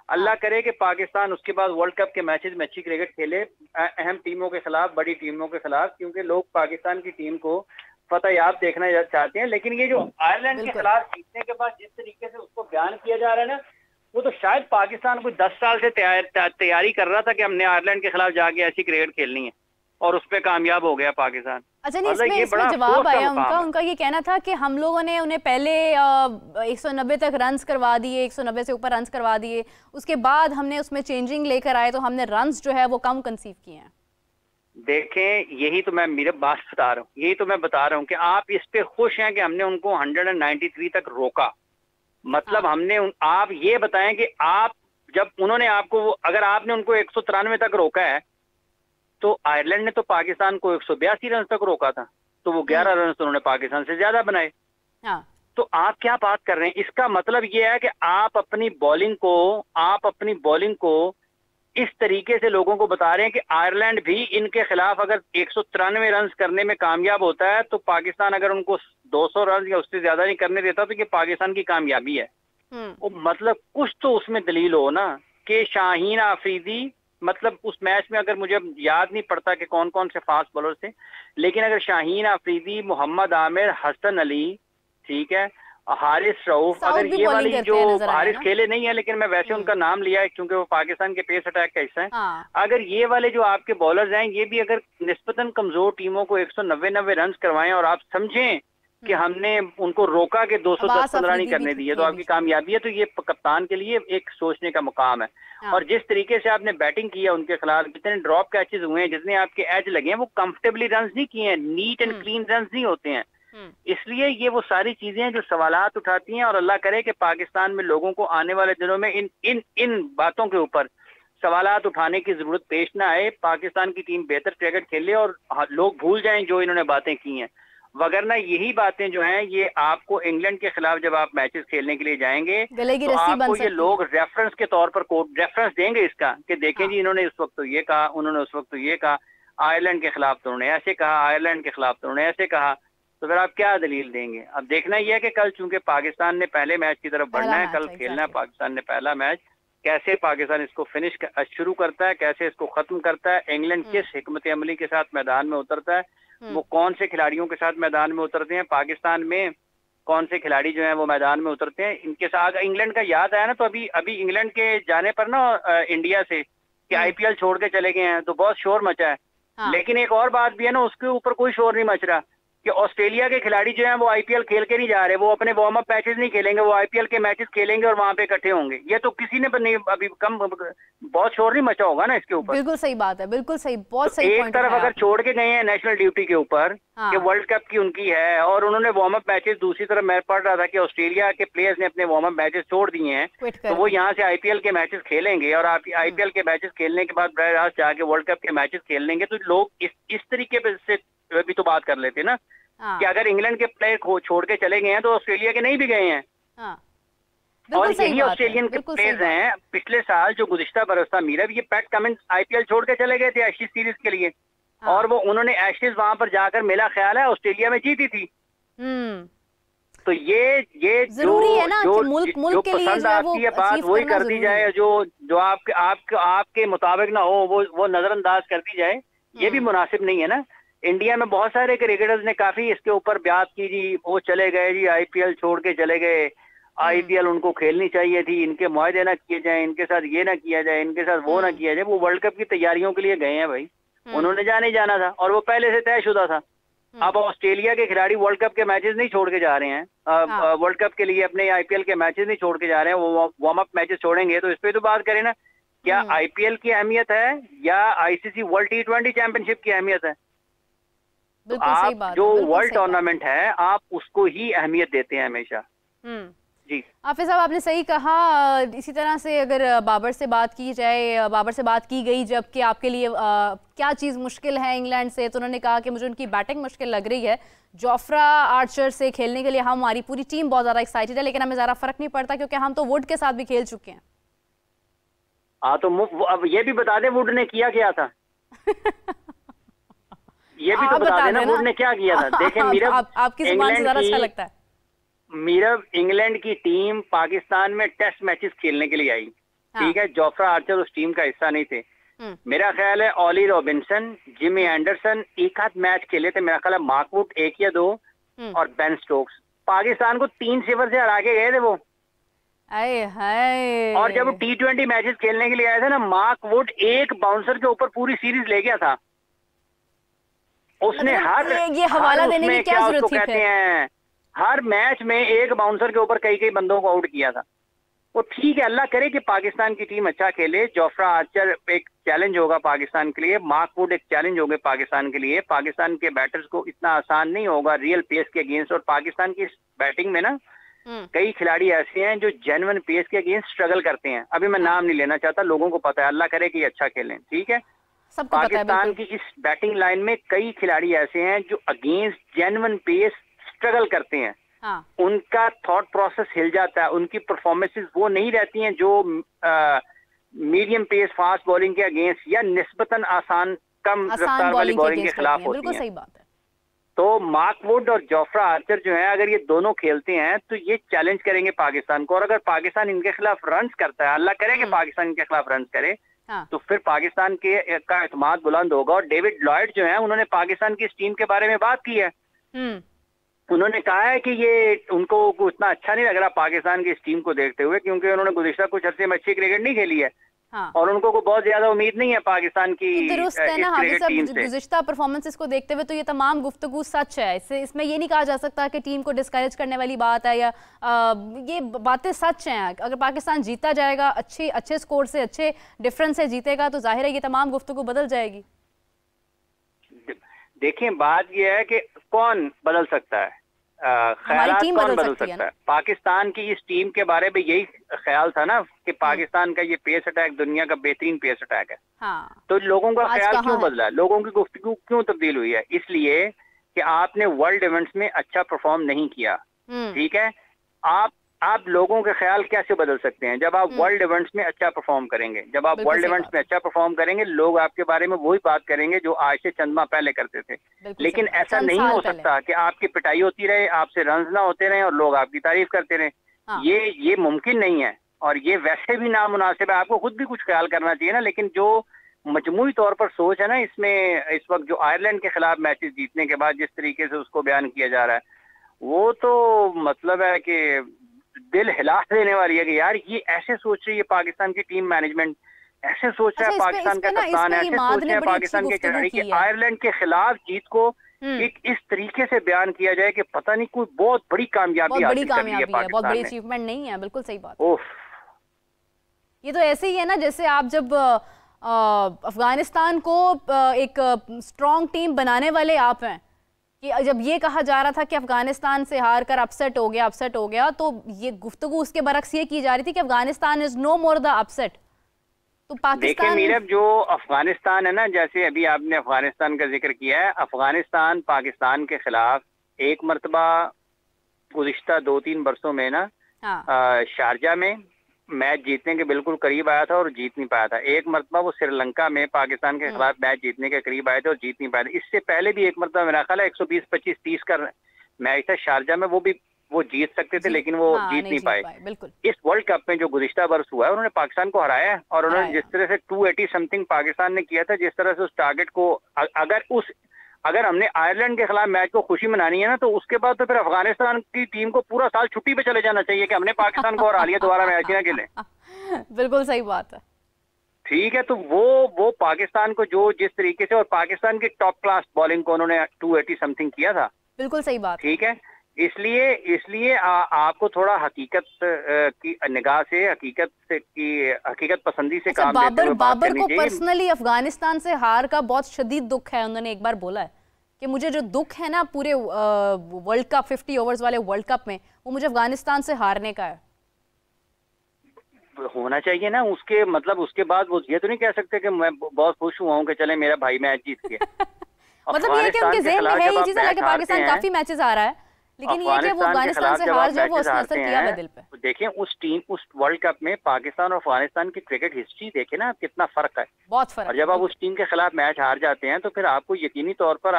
अल्लाह करे कि पाकिस्तान उसके बाद वर्ल्ड कप के मैचेस में अच्छी क्रिकेट खेले, अहम टीमों के खिलाफ, बड़ी टीमों के खिलाफ, क्योंकि लोग पाकिस्तान की टीम को फतह याब देखना चाहते हैं। लेकिन ये जो आयरलैंड के खिलाफ जीतने के बाद जिस तरीके से उसको बयान किया जा रहा है ना, वो तो शायद पाकिस्तान कोई 10 साल से तैयारी कर रहा था कि हमने आयरलैंड के खिलाफ जाके ऐसी क्रिकेट खेलनी है, और उस पर कामयाब हो गया पाकिस्तान। अच्छा नहीं, इसमें जवाब आया उनका ये कहना था कि हम लोगों ने उन्हें पहले 190 तक रन्स करवा दिए, 190 से ऊपर रन्स करवा दिए, उसके बाद हमने उसमें चेंजिंग लेकर आए तो हमने रन्स जो है वो कम कंसीव किए हैं। देखें, यही तो मैं मेरे बात बता रहा हूँ, यही तो मैं बता रहा हूँ कि आप इस पे खुश हैं कि हमने उनको 193 तक रोका। मतलब हमने आप ये बताएं कि आप जब उन्होंने आपको, अगर आपने उनको 193 तक रोका है तो आयरलैंड ने तो पाकिस्तान को 182 रन तक रोका था, तो वो 11 रन तो उन्होंने पाकिस्तान से ज्यादा बनाए। हाँ। तो आप क्या बात कर रहे हैं? इसका मतलब ये है कि आप अपनी बॉलिंग को इस तरीके से लोगों को बता रहे हैं कि आयरलैंड भी इनके खिलाफ अगर 193 रन करने में कामयाब होता है, तो पाकिस्तान अगर उनको 200 रन या उससे ज्यादा नहीं करने देता तो ये पाकिस्तान की कामयाबी है। वो मतलब कुछ तो उसमें दलील हो ना कि शाहीन आफरीदी, मतलब उस मैच में अगर मुझे याद नहीं पड़ता कि कौन कौन से फास्ट बॉलर थे, लेकिन अगर शाहीन आफरीदी, मोहम्मद आमिर, हसन अली, ठीक है, हारिस रऊफ, अगर ये वाली जो हारिस खेले नहीं है लेकिन मैं वैसे उनका नाम लिया है क्योंकि वो पाकिस्तान के पेस अटैक का हिस्सा है। अगर ये वाले जो आपके बॉलर्स हैं ये भी अगर निस्बतन कमजोर टीमों को 190 रन करवाएं और आप समझें कि हमने उनको रोका कि 210-15 नहीं करने दिए तो आपकी कामयाबी है, तो ये कप्तान के लिए एक सोचने का मुकाम है। और जिस तरीके से आपने बैटिंग की है उनके खिलाफ, जितने ड्रॉप कैचेस हुए हैं, जितने आपके एज लगे हैं, वो कंफर्टेबली रन नहीं किए हैं, नीट एंड क्लीन रन नहीं होते हैं। इसलिए ये वो सारी चीजें हैं जो सवालात उठाती हैं, और अल्लाह करे कि पाकिस्तान में लोगों को आने वाले दिनों में इन बातों के ऊपर सवालात उठाने की जरूरत पेश ना आए। पाकिस्तान की टीम बेहतर क्रिकेट खेले और लोग भूल जाएं जो इन्होंने बातें की हैं, वगरना यही बातें जो हैं ये आपको इंग्लैंड के खिलाफ जब आप मैचेस खेलने के लिए जाएंगे तो आपको ये लोग रेफरेंस के तौर पर रेफरेंस देंगे इसका कि देखें जी इन्होंने इस वक्त तो ये कहा, उन्होंने उस वक्त तो ये कहा, आयरलैंड के खिलाफ तो उन्होंने ऐसे कहा, आयरलैंड के खिलाफ तो उन्होंने ऐसे कहा। तो फिर आप क्या दलील देंगे? अब देखना यह है कि कल चूंकि पाकिस्तान ने पहले मैच की तरफ बढ़ना है, कल खेलना है पाकिस्तान ने पहला मैच, कैसे पाकिस्तान इसको शुरू करता है, कैसे इसको खत्म करता है, इंग्लैंड किस हिकमत अमली के साथ मैदान में उतरता है, वो कौन से खिलाड़ियों के साथ मैदान में उतरते हैं, पाकिस्तान में कौन से खिलाड़ी जो हैं वो मैदान में उतरते हैं, इनके साथ। इंग्लैंड का याद आया ना, तो अभी इंग्लैंड के जाने पर ना इंडिया से कि आईपीएल छोड़ के चले गए हैं तो बहुत शोर मचा है। लेकिन एक और बात भी है ना, उसके ऊपर कोई शोर नहीं मच रहा कि ऑस्ट्रेलिया के खिलाड़ी जो हैं वो आईपीएल खेल के नहीं जा रहे, वो अपने वार्म अप मैचेस नहीं खेलेंगे, वो आईपीएल के मैचेस खेलेंगे और वहां पे इकट्ठे होंगे। ये तो किसी ने नहीं, अभी कम बहुत शोर नहीं मचा होगा ना इसके ऊपर। बिल्कुल सही बात है, बिल्कुल सही, बहुत सही। एक तरफ अगर छोड़ के गए हैं नेशनल ड्यूटी के ऊपर कि वर्ल्ड कप की उनकी है, और उन्होंने वार्म अप मैचेस, दूसरी तरफ मैं पढ़ रहा था कि ऑस्ट्रेलिया के प्लेयर्स ने अपने वार्म अप मैचेस छोड़ दिए हैं, तो वो यहाँ से आईपीएल के मैचेस खेलेंगे, और आप आईपीएल के मैचेस खेलने के बाद बरह रास्त जाके वर्ल्ड कप के मैचेस खेल लेंगे। तो लोग इस तरीके से भी तो बात कर लेते ना कि अगर इंग्लैंड के प्लेयर को छोड़ के चले गए हैं तो ऑस्ट्रेलिया के नहीं भी गए हैं। और यही ऑस्ट्रेलियन के प्लेयर्स हैं पिछले साल जो गुज़िश्ता बरस था, मीरब, ये पैट कमिंस आईपीएल छोड़ के चले गए थे एशेज सीरीज के लिए, और वो उन्होंने एशेज वहां पर जाकर, मेरा ख्याल है ऑस्ट्रेलिया में जीती थी। तो ये जरूरी है ना कि मुल्क के लिए पसंद आती है बात वही कर दी जाए, जो आपके मुताबिक ना हो वो नजरअंदाज कर दी जाए, ये भी मुनासिब नहीं है ना। इंडिया में बहुत सारे क्रिकेटर्स ने काफी इसके ऊपर बात की जी, वो चले गए जी, आईपीएल छोड़ के चले गए, आईपीएल उनको खेलनी चाहिए थी, इनके मुआहदे ना किए जाए, इनके साथ ये ना किया जाए, इनके साथ वो ना किया जाए। वो वर्ल्ड कप की तैयारियों के लिए गए हैं भाई, उन्होंने जाना था और वो पहले से तयशुदा था। अब ऑस्ट्रेलिया के खिलाड़ी वर्ल्ड कप के मैचेस नहीं छोड़ के जा रहे हैं, वर्ल्ड कप के लिए अपने आईपीएल के मैचेस नहीं छोड़ के जा रहे हैं, वो वार्म अप मैचेस छोड़ेंगे। तो इस पे तो बात करें ना, क्या आईपीएल की अहमियत है या आईसीसी वर्ल्ड T20 चैंपियनशिप की अहमियत है? तो आप जो वर्ल्ड टूर्नामेंट है आप उसको ही अहमियत देते हैं हमेशा। जी हाफिज साहब, आपने सही कहा। इसी तरह से अगर बाबर से बात की जाए, बाबर से बात की गई जबकि आपके लिए क्या चीज़ मुश्किल है इंग्लैंड से, तो उन्होंने कहा कि मुझे उनकी बैटिंग मुश्किल लग रही है। जोफ्रा आर्चर से खेलने के लिए हमारी पूरी टीम बहुत ज़्यादा एक्साइटेड है, लेकिन हमें ज़्यादा फर्क नहीं पड़ता क्योंकि हम तो वुड के साथ भी खेल चुके हैं। तो अब ये भी बता दें वुड ने किया क्या था। ये भी तो बता देना वुड ने क्या किया था। देखें मीरब, आपकी जुबान से ज़्यादा अच्छा लगता है। मीरब, इंग्लैंड की टीम पाकिस्तान में टेस्ट मैचेस खेलने के लिए आई, ठीक है। जोफ्रा आर्चर उस टीम का हिस्सा नहीं थे। मेरा ख्याल है ऑली रॉबिन्सन, जिमी एंडरसन एक आध मैच खेले थे, मेरा ख्याल है मार्क वुड 1 या 2 और बेन स्टोक्स। पाकिस्तान को 3-0 से हरा के गए थे वो। और जब वो T20 मैचेस खेलने के लिए आए थे ना, मार्क वुड एक बाउंसर के ऊपर पूरी सीरीज ले गया था। उसने ये हवाला देने की क्या जरूरत थी? कहते हैं हर मैच में एक बाउंसर के ऊपर कई बंदों को आउट किया था। वो ठीक है, अल्लाह करे कि पाकिस्तान की टीम अच्छा खेले। जोफ्रा आर्चर एक चैलेंज होगा पाकिस्तान के लिए, मार्क वुड एक चैलेंज होगा पाकिस्तान के लिए। पाकिस्तान के बैटर्स को इतना आसान नहीं होगा रियल पेस के अगेंस्ट, और पाकिस्तान की बैटिंग में ना कई खिलाड़ी ऐसे हैं जो जेन्युइन पेस के अगेंस्ट स्ट्रगल करते हैं। अभी मैं नाम नहीं लेना चाहता, लोगों को पता है, अल्लाह करे कि अच्छा खेलें, ठीक है। सबको पता है। पाकिस्तान की इस बैटिंग लाइन में कई खिलाड़ी ऐसे हैं जो अगेंस्ट जेन्युइन पेस स्ट्रगल करते हैं। हाँ। उनका थॉट प्रोसेस हिल जाता है, उनकी परफॉर्मेंसेस वो नहीं रहती हैं जो मीडियम पेस फास्ट बॉलिंग के अगेंस्ट या निस्बतन आसान कम रफ्तार वाली बॉलिंग के खिलाफ होती बिल्कुल हैं। सही बात है। तो मार्क वुड और जोफ्रा आर्चर जो है, अगर ये दोनों खेलते हैं तो ये चैलेंज करेंगे पाकिस्तान को, और अगर पाकिस्तान इनके खिलाफ रन्स करता है, अल्लाह करे कि पाकिस्तान इनके खिलाफ रन्स करे, हाँ। तो फिर पाकिस्तान के का एतमाद बुलंद होगा। और डेविड लॉयड जो है, उन्होंने पाकिस्तान की इस टीम के बारे में बात की है। उन्होंने कहा है कि ये उनको उतना अच्छा नहीं लग रहा पाकिस्तान की इस टीम को देखते हुए, क्योंकि उन्होंने गुज़िश्ता कुछ अर्से में अच्छी क्रिकेट नहीं खेली है। हाँ। और उनको बहुत ज्यादा उम्मीद नहीं है पाकिस्तान की दुरुस्त है ना हाफिज साहब, गुज़िश्ता परफॉर्मेंसेस को देखते हुए तो ये तमाम गुफ्तगू सच है। इसमें ये नहीं कहा जा सकता कि टीम को डिस्करेज करने वाली बात है, या ये बातें सच हैं। अगर पाकिस्तान जीता जाएगा, अच्छे स्कोर से, अच्छे डिफरेंस से जीतेगा, तो जाहिर है ये तमाम गुफ्तगू बदल जाएगी। देखिए, बात ये है कि कौन बदल सकता है, ख्यालात कौन बदल सकता है। पाकिस्तान की इस टीम के बारे में यही ख्याल था ना कि पाकिस्तान का ये पेस अटैक दुनिया का बेहतरीन पेस अटैक है। हाँ। तो लोगों का ख्याल क्यों बदला, लोगों की गुफ्तगू क्यों तब्दील हुई है? इसलिए कि आपने वर्ल्ड इवेंट्स में अच्छा परफॉर्म नहीं किया। ठीक है, आप लोगों के ख्याल कैसे बदल सकते हैं? जब आप वर्ल्ड इवेंट्स में अच्छा परफॉर्म करेंगे, जब आप वर्ल्ड इवेंट्स में अच्छा परफॉर्म करेंगे, लोग आपके बारे में वही बात करेंगे जो आज से चंद माह पहले करते थे। लेकिन ऐसा नहीं हो सकता कि आपकी पिटाई होती रहे, आपसे रन्स ना होते रहे और लोग आपकी तारीफ करते रहे। हाँ। ये मुमकिन नहीं है, और ये वैसे भी नामुनासिब है। आपको खुद भी कुछ ख्याल करना चाहिए ना। लेकिन जो मजमूई तौर पर सोच है ना इसमें, इस वक्त जो आयरलैंड के खिलाफ मैचेस जीतने के बाद जिस तरीके से उसको बयान किया जा रहा है, वो तो मतलब है कि दिल हिला देने वाली है कि यार ये ऐसे सोच रही है पाकिस्तान की टीम मैनेजमेंट, ऐसे सोच रहा है पाकिस्तान का कप्तान, ऐसे सोच रहे हैं पाकिस्तान के खिलाड़ी कि आयरलैंड के खिलाफ जीत को एक इस तरीके से बयान किया जाए कि पता नहीं कोई बहुत बड़ी कामयाबी हासिल कर ली है पाकिस्तान ने। बहुत बड़ी अचीवमेंट नहीं है, बिल्कुल सही बात। ये तो ऐसे ही है ना जैसे आप जब अफगानिस्तान को एक स्ट्रॉन्ग टीम बनाने वाले आप हैं, कि जब ये कहा जा रहा था कि अफगानिस्तान से हार कर अपसेट हो गया, तो ये गुफ्तगू उसके बरक्स ये की जा रही थी कि Afghanistan is no more the upset. तो पाकिस्तान, देखिए मीरब, जो अफगानिस्तान है ना, जैसे अभी आपने अफगानिस्तान का जिक्र किया है, अफगानिस्तान पाकिस्तान के खिलाफ एक मरतबा गुज़िश्ता 2-3 बरसों में ना शारजा में मैच जीतने के बिल्कुल करीब आया था और जीत नहीं पाया था। एक मरतबा वो श्रीलंका में पाकिस्तान के खिलाफ मैच जीतने के करीब आए थे और जीत नहीं पाए थे। इससे पहले भी एक मरतबा मेरा ख्याल है 120-25-30 का मैच था शारजा में, वो जीत सकते थे लेकिन वो जीत नहीं पाए। इस वर्ल्ड कप में जो गुज़िश्ता बरस हुआ है, उन्होंने पाकिस्तान को हराया है, और उन्होंने जिस तरह से 280 समथिंग पाकिस्तान ने किया था, जिस तरह से उस टारगेट को, अगर हमने आयरलैंड के खिलाफ मैच को खुशी मनानी है ना, तो उसके बाद तो फिर अफगानिस्तान की टीम को पूरा साल छुट्टी पे चले जाना चाहिए कि हमने पाकिस्तान को हरा लिया, दोबारा मैच ही ना खेले। बिल्कुल सही बात है। ठीक है, तो वो पाकिस्तान को जो जिस तरीके से, और पाकिस्तान की टॉप क्लास बॉलिंग को उन्होंने 280 समथिंग किया था। बिल्कुल सही बात। ठीक है, इसलिए आपको थोड़ा हकीकत की निगाह से, हकीकत पसंदी से काम लेते हुए बात करनी चाहिए। बाबर को पर्सनली अफगानिस्तान से हार का बहुत शदीद दुख है। उन्होंने एक बार बोला है कि मुझे जो दुख है ना पूरे वर्ल्ड कप 50 ओवर्स वाले वर्ल्ड कप में, वो मुझे अफगानिस्तान से हारने का है। होना चाहिए ना, उसके बाद वो ये तो नहीं कह सकते कि मैं बहुत खुश हुआ हूँ कि चले मेरा भाई मैच जीत गया। मतलब ये कि उनके ज़हन में है ये चीज़, हालांकि पाकिस्तान काफी मैचेस आ रहा है, लेकिन ये कि वो अफगानिस्तान से हार जाए, वो उसने असर किया है दिल पे। देखें उस वर्ल्ड कप में पाकिस्तान और अफगानिस्तान की क्रिकेट हिस्ट्री देखें ना, कितना फर्क है, बहुत फर्क। और जब आप उस टीम के खिलाफ मैच हार जाते हैं तो फिर आपको यकीनी तौर पर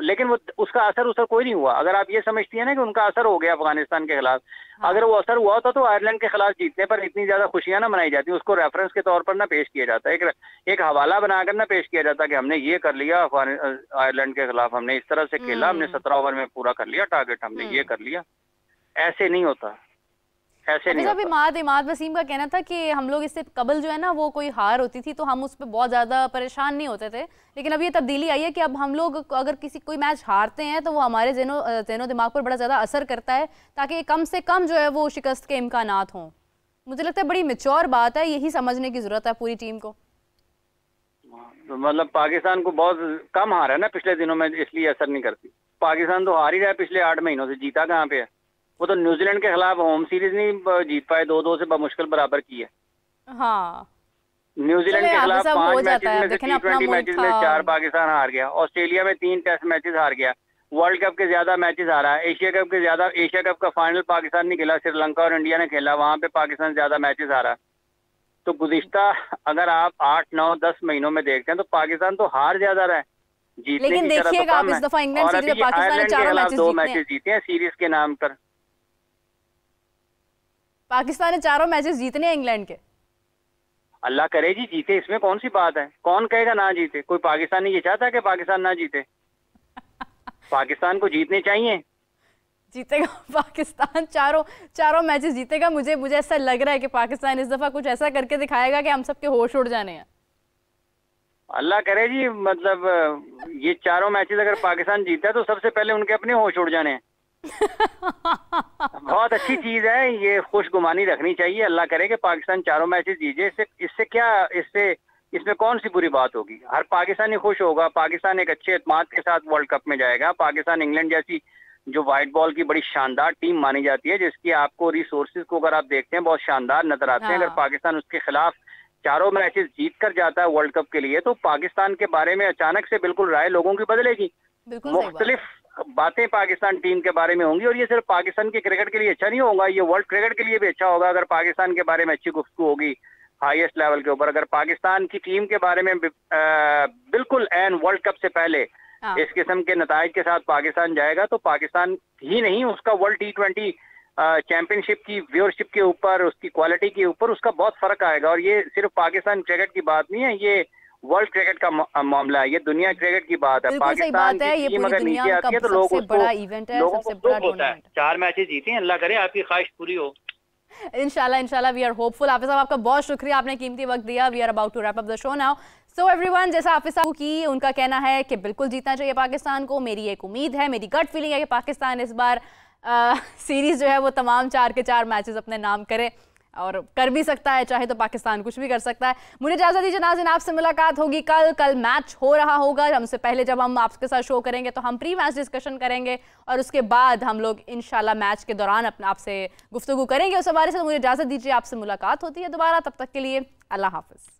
लेकिन वो उसका असर कोई नहीं हुआ। अगर आप ये समझती है ना कि उनका असर हो गया अफगानिस्तान के खिलाफ, अगर वो असर हुआ होता तो आयरलैंड के खिलाफ जीतने पर इतनी ज्यादा खुशियां ना मनाई जाती, उसको रेफरेंस के तौर पर ना पेश किया जाता, एक हवाला बनाकर ना पेश किया जाता कि हमने ये कर लिया, आयरलैंड के खिलाफ हमने इस तरह से खेला, हमने 17 ओवर में पूरा कर लिया टारगेट, हमने ये कर लिया। ऐसे नहीं होता, ऐसे नहीं होता। इमाद वसीम का कहना था कि हम लोग इससे कबल जो है ना, वो कोई हार होती थी तो हम उस पर बहुत ज्यादा परेशान नहीं होते थे, लेकिन अब ये तब्दीली आई है कि अब हम लोग अगर कोई मैच हारते हैं तो वो हमारे ज़हनो दिमाग पर बड़ा ज्यादा असर करता है, ताकि कम से कम जो है वो शिकस्त के इम्कानात हों। मुझे लगता है बड़ी मैच्योर बात है, यही समझने की जरूरत है पूरी टीम को। मतलब पाकिस्तान को बहुत कम हार है ना पिछले दिनों में, इसलिए असर नहीं करती। पाकिस्तान तो हार ही रहा है पिछले 8 महीनों से, जीता कहाँ पे है? वो तो न्यूजीलैंड के खिलाफ होम सीरीज नहीं जीत पाए, 2-2 से बमुश्किल बराबर की है। हाँ, न्यूजीलैंड के खिलाफ 5 मैचेस में से T20 मैचेस में 4 पाकिस्तान हार गया, ऑस्ट्रेलिया में 3 टेस्ट मैचेस हार गया, वर्ल्ड कप के ज्यादा मैचेस हारा है, एशिया कप का फाइनल पाकिस्तान ने खेला, श्रीलंका और इंडिया ने खेला, वहां पे पाकिस्तान ज्यादा मैचेस हारा। तो गुज़िश्ता अगर आप 8, 9, 10 महीनों में देखते हैं तो पाकिस्तान तो हार ज्यादा रहा है, जीतने लेकिन की तरह देखिएगा तो आप कम इस है। दफा इंग्लैंड और सीरीज अभी में पाकिस्तान ने आयरलैंड के 4 खिलाफ मैचेस 2 जीते हैं। मैचेस जीते हैं सीरीज के नाम पर। पाकिस्तान ने 4 मैचेस जीतने हैं इंग्लैंड के। अल्लाह करे जी जीते, इसमें कौन सी बात है, कौन कहेगा ना जीते, कोई पाकिस्तानी ये चाहता है कि पाकिस्तान ना जीते? पाकिस्तान को जीतने चाहिए। जीतेगा पाकिस्तान, चारों मैचेस जीतेगा। मुझे ऐसा लग रहा है कि पाकिस्तान इस दफा कुछ ऐसा करके दिखाएगा कि हम सबके होश उड़ जाने हैं। अल्लाह करे जी, मतलब ये 4 मैचेस अगर पाकिस्तान जीता है तो सबसे पहले उनके अपने होश उड़ जाने हैं। बहुत अच्छी चीज है ये, खुशगुमानी रखनी चाहिए। अल्लाह करे कि पाकिस्तान 4 मैचेस जीते, इसमें कौन सी बुरी बात होगी? हर पाकिस्तानी खुश होगा, पाकिस्तान एक अच्छे एतमाद के साथ वर्ल्ड कप में जाएगा। पाकिस्तान इंग्लैंड जैसी जो व्हाइट बॉल की बड़ी शानदार टीम मानी जाती है, जिसकी आपको रिसोर्सेज को अगर आप देखते हैं बहुत शानदार नजर आते हैं, अगर पाकिस्तान उसके खिलाफ 4 मैचेस जीत कर जाता है वर्ल्ड कप के लिए, तो पाकिस्तान के बारे में अचानक से बिल्कुल राय लोगों की बदलेगी। मुख्तलिफ बातें पाकिस्तान टीम के बारे में होंगी, और ये सिर्फ पाकिस्तान के क्रिकेट के लिए अच्छा नहीं होगा, ये वर्ल्ड क्रिकेट के लिए भी अच्छा होगा अगर पाकिस्तान के बारे में अच्छी गुफ्तगू होगी हाईएस्ट लेवल के ऊपर। अगर पाकिस्तान की टीम के बारे में बिल्कुल एन वर्ल्ड कप से पहले इस किस्म के नताइज के साथ पाकिस्तान जाएगा, तो पाकिस्तान ही नहीं उसका वर्ल्ड T20 चैंपियनशिप की व्यूअरशिप के ऊपर, उसकी क्वालिटी के ऊपर उसका बहुत फर्क आएगा। और ये सिर्फ पाकिस्तान क्रिकेट की बात नहीं है, ये वर्ल्ड क्रिकेट का मामला है, ये दुनिया क्रिकेट की बात है। पाकिस्तान की टीम अगर नीचे आती है तो लोगों को दुख होता है। 4 मैचेस जीते हैं, अल्लाह करे आपकी ख्वाहिश पूरी हो। इंशाल्लाह वी आर होपफुल। हाफिज साहब आपका बहुत शुक्रिया, आपने कीमती वक्त दिया। We are about to wrap up the show now. So everyone, जैसा हाफिज साहब की उनका कहना है कि बिल्कुल जीतना चाहिए पाकिस्तान को। मेरी एक उम्मीद है, मेरी गट फीलिंग है कि पाकिस्तान इस बार सीरीज जो है वो तमाम 4 के 4 मैचेस अपने नाम करे, और कर भी सकता है, चाहे तो पाकिस्तान कुछ भी कर सकता है। मुझे इजाजत दीजिए नाज़रीन, आपसे मुलाकात होगी कल मैच हो रहा होगा। हमसे पहले जब हम आपके साथ शो करेंगे तो हम प्री मैच डिस्कशन करेंगे, और उसके बाद हम लोग इंशाल्लाह मैच के दौरान अपने आपसे गुफ्तगू करेंगे। उस हवाले से मुझे इजाजत दीजिए, आपसे मुलाकात होती है दोबारा। तब तक के लिए अल्लाह हाफिज।